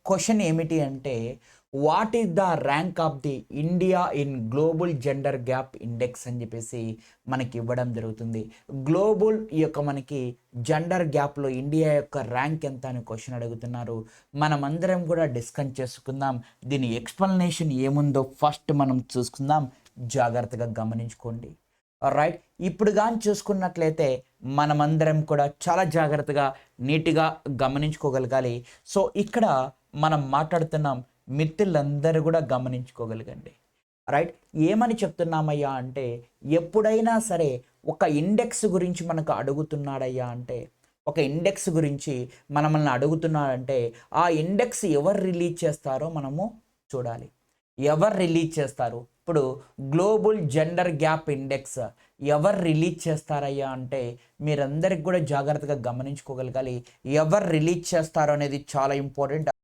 Question ఏమిటి అంటే what is the rank of the India in global gender gap index అని చెప్పేసి మనకి ఇవ్వడం జరుగుతుంది. గ్లోబల్ ఈ యొక్క మనకి జెండర్ గ్యాప్లో ఇండియా యొక్క ర్యాంక్ ఎంత అని క్వశ్చన్ అడుగుతున్నారు. మనమందరం కూడా డిస్కస్ చేసుకుందాం. దీని ఎక్స్ప్లెనేషన్ ఏముందో ఫస్ట్ మనం చూసుకుందాం. జాగ్రత్తగా గమనించుకోండి. రైట్, ఇప్పుడు కానీ చూసుకున్నట్లయితే మనమందరం కూడా చాలా జాగ్రత్తగా నీట్గా గమనించుకోగలగాలి. సో ఇక్కడ మనం మాట్లాడుతున్నాం, మిత్రులందరూ కూడా గమనించుకోగలగండి. రైట్, ఏమని చెప్తున్నామయ్యా అంటే ఎప్పుడైనా సరే ఒక ఇండెక్స్ గురించి మనకు అడుగుతున్నాడయ్యా అంటే ఒక ఇండెక్స్ గురించి మనల్ని అడుగుతున్నాడంటే ఆ ఇండెక్స్ ఎవరు రిలీజ్ చేస్తారో మనము చూడాలి. ఎవరు రిలీజ్ చేస్తారు? ఇప్పుడు గ్లోబల్ జెండర్ గ్యాప్ ఇండెక్స్ ఎవరు రిలీజ్ చేస్తారయ్యా అంటే మీరందరికి కూడా జాగ్రత్తగా గమనించుకోగలగాలి. ఎవరు రిలీజ్ చేస్తారో అనేది చాలా ఇంపార్టెంట్.